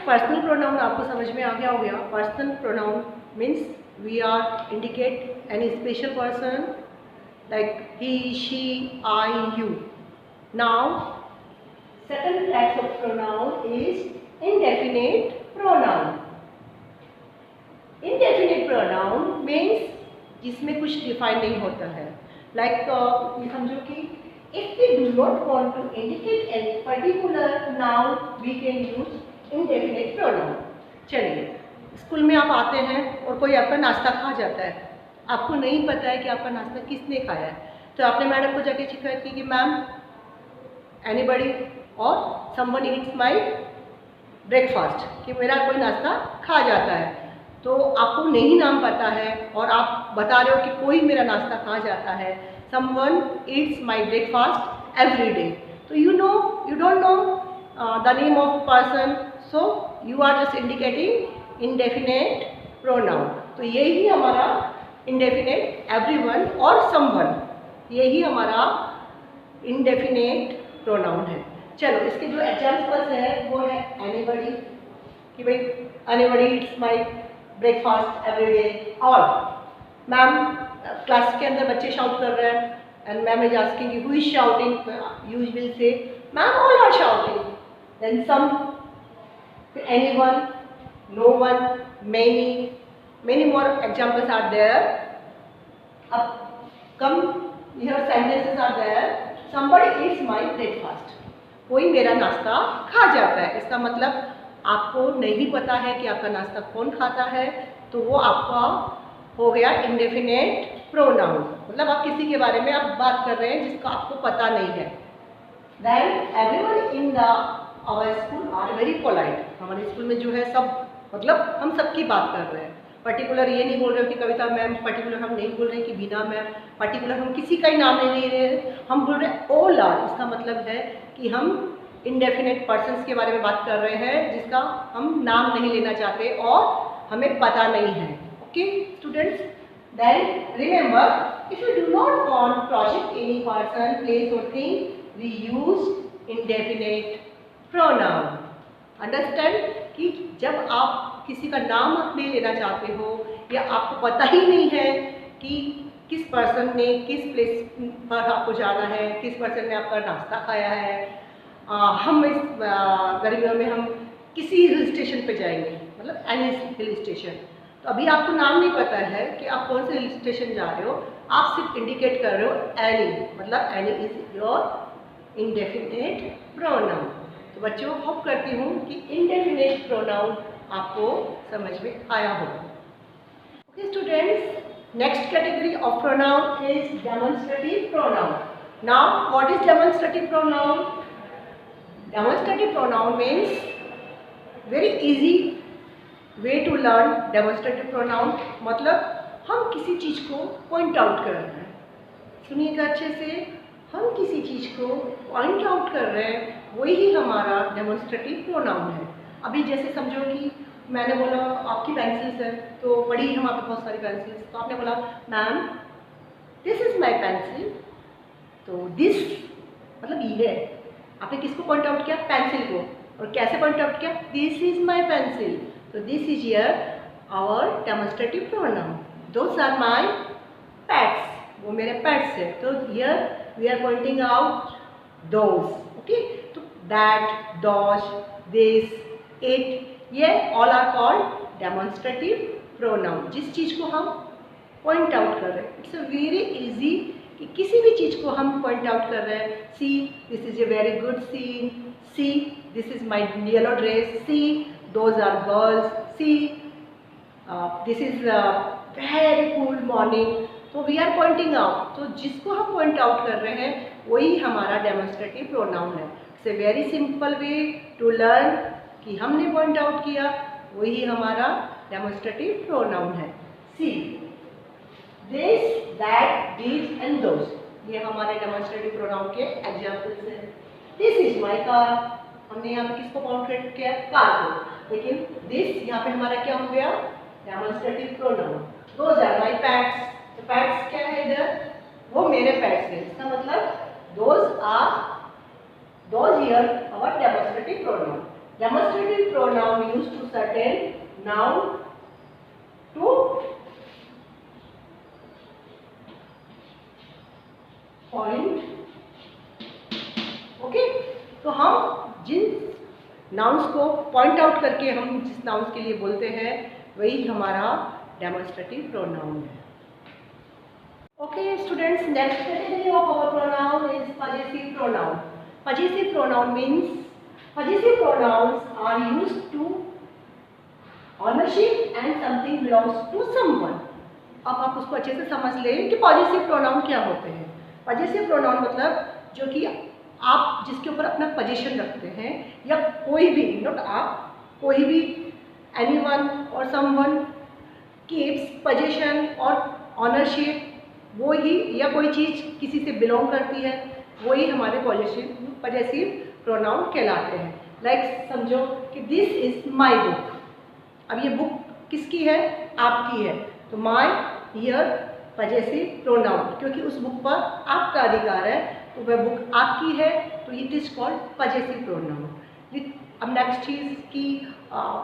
Personal pronoun आपको समझ में आ गया हो गया। Personal pronoun means we are indicate any special person like he, she, I, you. Now second type of pronoun is indefinite pronoun. Indefinite pronoun means जिसमें कुछ define नहीं होता है। लाइक ये समझो कि if we do not want to indicate any particular noun, we can use indefinite pronoun. चलिए, school में आप आते हैं और कोई आपका नाश्ता खा जाता है, आपको नहीं पता है कि आपका नाश्ता किसने खाया है, तो आपने मैडम को जाके शिकायत की कि मैम एनीबडी और समवन ईट्स माई ब्रेकफास्ट, कि मेरा कोई नाश्ता खा जाता है। तो आपको नहीं नाम पता है और आप बता रहे हो कि कोई मेरा नाश्ता खा जाता है, someone eats my breakfast every day. तो you don't know the name of person, so you are just indicating indefinite pronoun. तो यही हमारा इंडेफिनेट एवरीवन और समवन, यही हमारा इंडेफिनेट प्रोनाउन है। चलो, इसके जो एग्जाम्पल्स है वो है एनीबडी, कि भाई anybody eats my breakfast every day. और मैम क्लास के अंदर बच्चे शाउट कर रहे हैं and ma'am is asking who is shouting, you will say ma'am all are shouting, then some, anyone, no one, many more examples are there. अब come here sentences are there, somebody eats my breakfast, कोई मेरा नाश्ता खा जाता है। इसका मतलब आपको नहीं पता है कि आपका नाश्ता कौन खाता है, तो वो आपका हो गया इंडेफिनेट प्रोनाउन। मतलब आप किसी के बारे में आप बात कर रहे हैं जिसका आपको पता नहीं है। Then everyone in the our school are very polite, हमारे स्कूल में जो है सब, मतलब हम सबकी बात कर रहे हैं। पर्टिकुलर ये नहीं बोल रहे हो कि कविता मैम, पर्टिकुलर हम नहीं बोल रहे हैं कि बीना मैम, पर्टिकुलर हम किसी का ही नाम नहीं ले रहे हैं, हम बोल रहे हैं ऑल आर। इसका मतलब है कि हम इंडेफिनेट पर्सन्स के बारे में बात कर रहे हैं जिसका हम नाम नहीं लेना चाहते और हमें पता नहीं है। Okay students, then remember if you do not want project any person, place और thing, we use indefinite pronoun. Understand कि जब आप किसी का नाम आप नहीं लेना चाहते हो या आपको पता ही नहीं है कि किस पर्सन ने किस प्लेस पर आपको जाना है, किस पर्सन ने आपका नाश्ता खाया है। हम इस गर्मियों में हम किसी हिल स्टेशन पे जाएंगे, मतलब एनी हिल स्टेशन, तो अभी आपको नाम नहीं पता है कि आप कौन से हिल स्टेशन जा रहे हो, आप सिर्फ इंडिकेट कर रहे हो एनी, मतलब any is your indefinite pronoun. तो बच्चों, होप करती हूँ कि इंडेफिनेट प्रोनाउन आपको समझ में आया होगा। Okay students, next category of pronoun is demonstrative pronoun. Now what is demonstrative pronoun? Demonstrative pronoun means very easy way to learn demonstrative pronoun. मतलब हम किसी चीज़ को पॉइंट आउट कर रहे हैं, सुनिएगा अच्छे से, हम किसी चीज़ को पॉइंट आउट कर रहे हैं, वही हमारा डेमोन्स्ट्रेटिव प्रोनाउन है। अभी जैसे समझो कि मैंने बोला आपकी पेंसिल्स है, तो पड़ी है वहाँ पे बहुत सारी पेंसिल्स, तो आपने बोला ma'am this is my pencil, तो दिस मतलब ये है, आपने किसको पॉइंट आउट किया? पेंसिल को। और कैसे पॉइंट आउट किया? दिस इज माई पेंसिल, तो this is here our demonstrative pronoun. Those are my pets, वो मेरे पेट्स है, तो here we are pointing out those. Okay, तो दैट, दोज, दिस, इट, ये all are called demonstrative pronoun. जिस चीज़ को हम पॉइंट आउट कर रहे हैं, इट्स अ वेरी इजी कि किसी भी चीज़ को हम पॉइंट आउट कर रहे हैं। See this is a very good scene, see this is my yellow dress, see those are girls, see this is very cool morning. तो वी आर पॉइंटिंग आउट, तो जिसको हम पॉइंट आउट कर रहे हैं वही हमारा डेमोन्स्ट्रेटिव प्रोनाउन है। It's a very simple way to learn कि हमने पॉइंट आउट किया, वही हमारा डेमोन्स्ट्रेटिव प्रोनाउन है। See this, that, these and those, ये हमारे डेमोन्स्ट्रेटिव प्रोनाउन के एग्जाम्पल्स हैं। दिस इज माई कार, हमने यहाँ पे किसको पॉइंट किया? कार को। लेकिन दिस यहाँ पे हमारा क्या हो गया? Demonstrative pronoun. Those are my pets, तो पेट्स क्या है इधर? वो मेरे पेट्स हैं, इसका मतलब those are, those here our demonstrative pronoun. Demonstrative pronoun used to certain noun to point. Okay, तो हम जिन नाउन्स को पॉइंट आउट करके हम जिस नाउन्स के लिए बोलते हैं वही हमारा डेमोन्स्ट्रेटिव प्रोनाउन है। Okay students, next category of our pronoun is possessive pronoun. Possessive pronoun means possessive pronouns are used to ownership and something belongs to someone. अब आप उसको अच्छे से समझ लें कि पजेसिव प्रोनाउन क्या होते हैं। पजेसिव प्रोनाउन मतलब जो कि आप जिसके ऊपर अपना पोजीशन रखते हैं, या कोई भी, नॉट आप, कोई भी, एनीवन और समवन कीप्स पोजीशन और ऑनरशिप, वो ही या कोई चीज़ किसी से बिलोंग करती है, वही हमारे पजेसिव प्रोनाउन कहलाते हैं। लाइक समझो कि दिस इज माई बुक। अब ये बुक किसकी है? आपकी है। तो माई हियर पजेसिव प्रोनाउन, क्योंकि उस बुक पर आपका अधिकार है, तो वह बुक आपकी है, तो it is called possessive pronoun. अब नेक्स्ट चीज़ की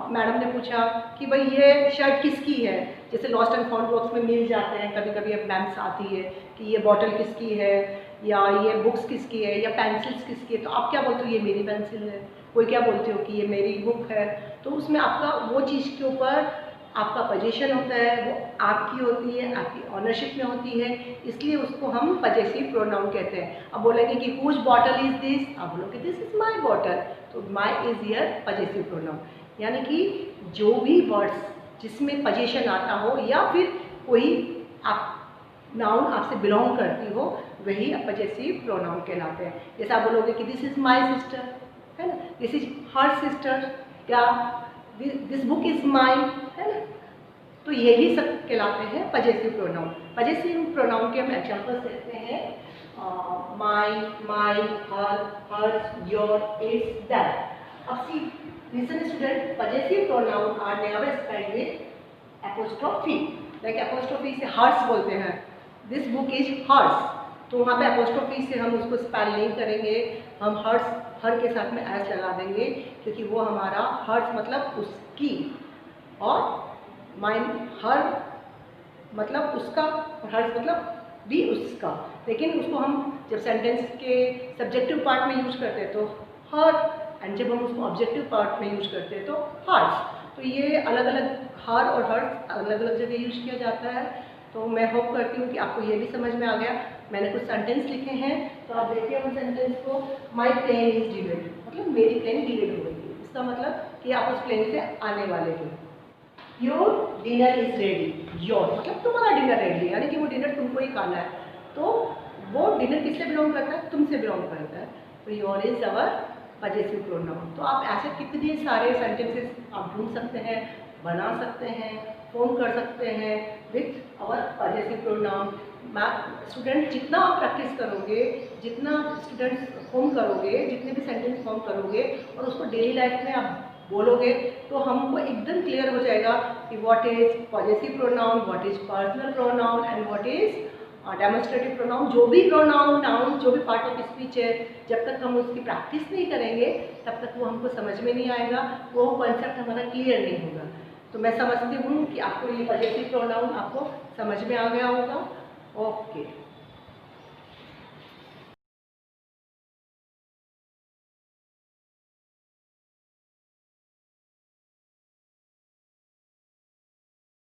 मैडम ने पूछा कि भाई ये शर्ट किसकी है, जैसे लॉस्ट एंड फाउंड बॉक्स में मिल जाते हैं कभी कभी, अब मैम्स आती है कि ये बॉटल किसकी है, या ये बुक्स किसकी है, या पेंसिल्स किसकी है, तो आप क्या बोलते हो? ये मेरी पेंसिल है। कोई क्या बोलते हो कि ये मेरी बुक है। तो उसमें आपका वो चीज़ के ऊपर आपका पोजीशन होता है, वो आपकी होती है, आपकी ऑनरशिप में होती है, इसलिए उसको हम पजेसिव प्रोनाउन कहते हैं। अब बोलेंगे कि हुज बॉटल इज दिस, आप बोलोगे दिस इज माई बॉटल, तो माई इज हियर पजेसिव प्रोनाउन। यानी कि जो भी वर्ड्स जिसमें पोजीशन आता हो, या फिर कोई आप नाउन आपसे बिलोंग करती हो, वही पजेसिव प्रोनाउन कहलाते हैं। जैसे आप बोलोगे कि दिस इज माई सिस्टर, है ना, दिस इज हर सिस्टर, या दिस बुक इज माइन, है ना। तो यही सब कहलाते हैं पजेसिव प्रोनाउन। पजेसिव प्रोनाउन के हम एग्जांपल्स देखते हैं, my, my, her, hers, your, its, that. अब see listen student, possessive pronoun are never spelled with apostrophe. Like apostrophe से हर्स बोलते हैं, दिस बुक इज हर्स, तो वहाँ पे एपोस्ट्रोफी से हम उसको स्पेल नहीं करेंगे, हम हर्स, हर के साथ में एस लगा देंगे, क्योंकि वो हमारा हर्स मतलब उसकी, और माइन, हर मतलब उसका, और हर्स मतलब भी उसका। लेकिन उसको हम जब सेंटेंस के सब्जेक्टिव पार्ट में यूज करते हैं तो हर, एंड जब हम उसको ऑब्जेक्टिव पार्ट में यूज करते हैं तो हर्स। तो ये अलग अलग हर और हर्स अलग अलग जगह यूज किया जाता है। तो मैं होप करती हूँ कि आपको ये भी समझ में आ गया। मैंने कुछ सेंटेंस लिखे हैं, तो आप देखिए उन सेंटेंस को। माई प्लेन इज डिलेड, मतलब मेरी प्लेन डिलेड हो गई है, इसका मतलब कि आप उस प्लेन से आने वाले हो। Your dinner is ready, your मतलब तुम्हारा डिनर रेडी है, यानी कि वो डिनर तुमको ही खाना है। तो वो डिनर किससे बिलोंग करता है? तुमसे बिलोंग करता है। तो your is our possessive pronoun. तो आप ऐसे कितने सारे सेंटेंसेस आप ढूंढ सकते हैं, बना सकते हैं, फॉर्म कर सकते हैं with our possessive pronoun. Student जितना आप प्रैक्टिस करोगे, जितना स्टूडेंट्स फॉर्म करोगे, जितने भी सेंटेंस फॉर्म करोगे और उसको डेली लाइफ में आप बोलोगे, तो हमको एकदम क्लियर हो जाएगा कि what is positive pronoun, what is personal pronoun and what is demonstrative pronoun. जो भी प्रोनाउन, नाउन, जो भी पार्ट ऑफ स्पीच है, जब तक हम उसकी प्रैक्टिस नहीं करेंगे तब तक वो हमको समझ में नहीं आएगा, वो कॉन्सेप्ट हमारा क्लियर नहीं होगा। तो मैं समझती हूँ कि आपको ये पॉजिटिव प्रोनाउन आपको समझ में आ गया होगा। ओके।